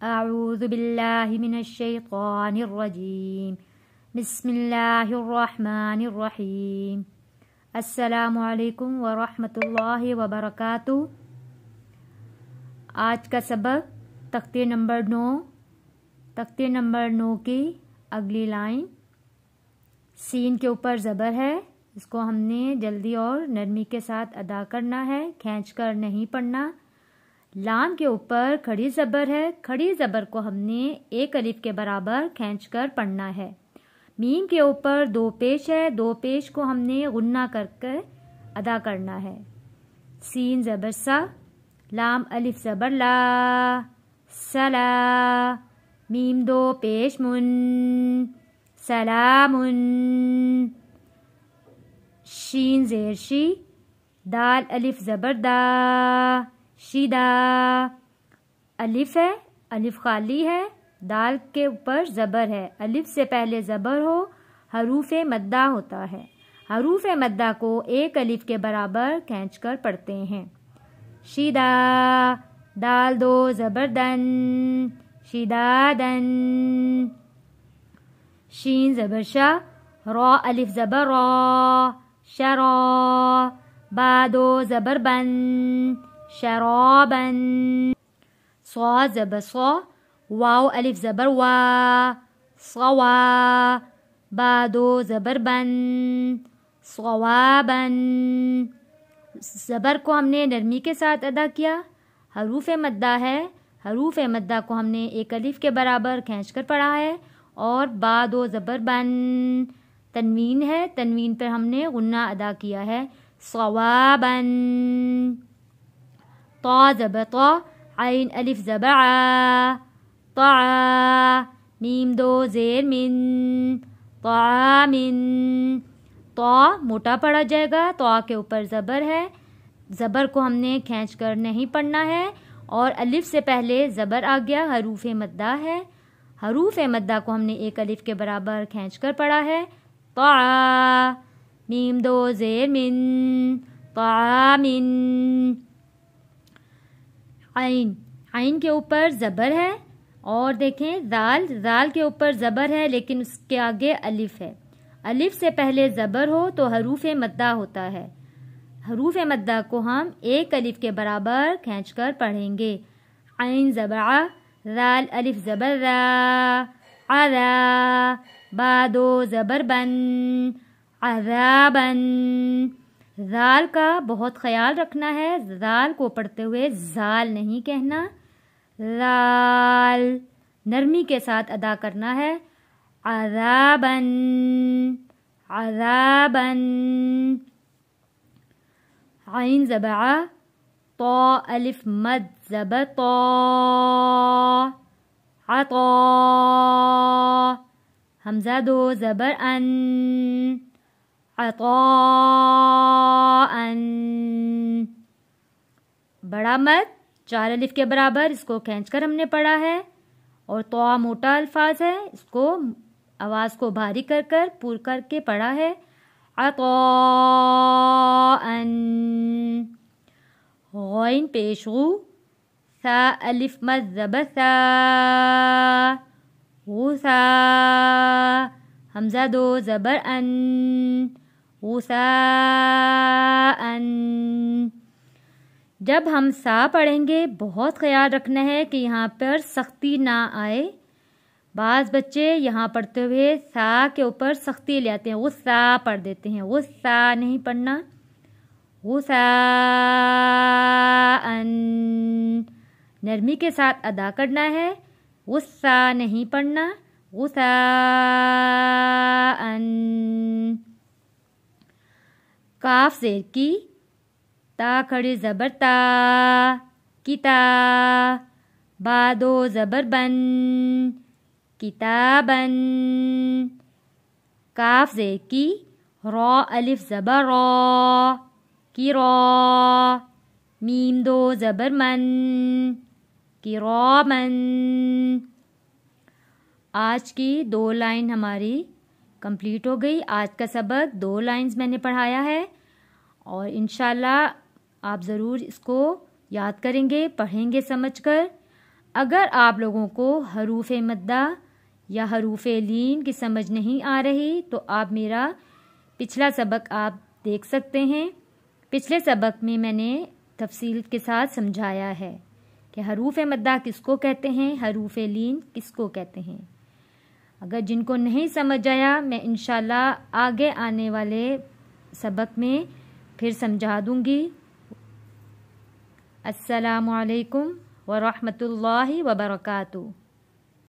أعوذ بالله من الشيطان الرجيم بسم الله الرحمن الرحيم السلام علیکم ورحمۃ اللہ وبرکاتہ۔ آج کا سبق تختے نمبر 9 کی اگلی لائن سین کے اوپر زبر ہے، اس کو ہم نے جلدی اور نرمی کے ساتھ ادا کرنا ہے، کھینچ کر نہیں پڑھنا۔ لام کے اوپر کھڑی زبر ہے، کھڑی زبر کو ہم نے ایک الف کے برابر کھینچ کر پڑھنا ہے۔ میم کے اوپر دو پیش ہے، دو پیش کو ہم نے غنہ کر کے ادا کرنا ہے۔ سین زبر سا، لام الف زبر لا، سلا، میم دو پیش من، سلام، شین زیر شی، دال الف زبر دا، شیدا، الف ہے، الف خالی ہے، دال کے اوپر زبر ہے، الف سے پہلے زبر ہو حروف مدہ ہوتا ہے، حروف مدہ کو ایک الف کے برابر کھینچ کر پڑھتے ہیں۔ شیدا، دال دو زبر دن، شیدادن، شین زبر شا، را الف زبر را، شرا، با دو زبر بن، شرابن، صاد زبر صا، واو الف زبر وا، صوا، با دو زبر بن، صوابن۔ زبر کو ہم نے نرمی کے ساتھ ادا کیا، حروف مدہ ہے، حروف مدہ کو ہم نے ایک الف کے برابر کھینچ کر پڑھا ہے، اور با دو زبر بن، تنوین ہے، تنوین پر ہم نے غنہ ادا کیا ہے، صوابن۔ طا زبر طا، عین الف زبر ع، طعا، میم دو زیر من، طعامن۔ طا موٹا پڑھا جائے گا، طا کے اوپر زبر ہے، زبر کو ہم نے کھینچ کر نہیں پڑھنا ہے، اور الف سے پہلے زبر آ گیا، حروف مدہ ہے، حروف مدہ کو ہم نے ایک الف کے برابر کھینچ کر پڑھا ہے، طعا، میم دو زیر من، طعامن۔ عین، عین کے اوپر زبر ہے، اور دیکھیں ذال، ذال کے اوپر زبر ہے لیکن اس کے آگے الف ہے، الف سے پہلے زبر ہو تو حروف مدہ ہوتا ہے، حروف مدہ کو ہم ایک الف کے برابر کھینچ کر پڑھیں گے۔ عین زبر ع، ذال الف زبر را، عذا، با دو زبر بن، عذابن۔ ذال کا بہت خیال رکھنا ہے، ذال کو پڑھتے ہوئے زال نہیں کہنا، ذال نرمی کے ساتھ ادا کرنا ہے، عذابن، عذابن۔ عین زبر ع، طا الف مد زبر طا، عطا، حمزہ دو زبر ان، عطاءن۔ بڑا مد چار الف کے برابر، اس کو کھینچ کر ہم نے پڑھا ہے، اور طا موٹا الفاظ ہے، اس کو آواز کو بھاری کر کر پور کر کے پڑھا ہے، عطاءن۔ غین پیش غو، ثا الف مد زبر ثا، غوثا، حمزہ دو زبر ان، غثاءن۔ جب ہم سا پڑھیں گے بہت خیال رکھنا ہے کہ یہاں پر سختی نہ آئے، بعض بچے یہاں پڑھتے ہوئے سا کے اوپر سختی لے آتے ہیں، غصہ پڑھ دیتے ہیں، غصہ نہیں پڑھنا، غصاءن نرمی کے ساتھ ادا کرنا ہے، غصہ نہیں پڑھنا، غصاءن۔ کاف زیر کی، تا کھڑی زبر تا، کتا، با دو زبر بن، کتابن۔ کاف زیر کی، را الف زبر را، کرا، میم دو زبر من، کرامن۔ آج کی 2 لائن ہماری کمپلیٹ ہو گئی، آج کا سبق 2 لائنز میں نے پڑھایا ہے، اور انشاءاللہ آپ ضرور اس کو یاد کریں گے، پڑھیں گے سمجھ کر۔ اگر آپ لوگوں کو حروف مدہ یا حروف لین کی سمجھ نہیں آ رہی تو آپ میرا پچھلا سبق آپ دیکھ سکتے ہیں. پچھلے سبق میں نے تفصیل کے ساتھ سمجھایا ہے کہ حروف مدہ کس کو کہتے ہیں، حروف لین کس کو کہتے ہیں. اگر جن کو نہیں سمجھ آیا میں انشاءاللہ آگے آنے والے سبق میں پھر سمجھا دوں گی. السلام علیکم ورحمۃ اللہ وبرکاتہ.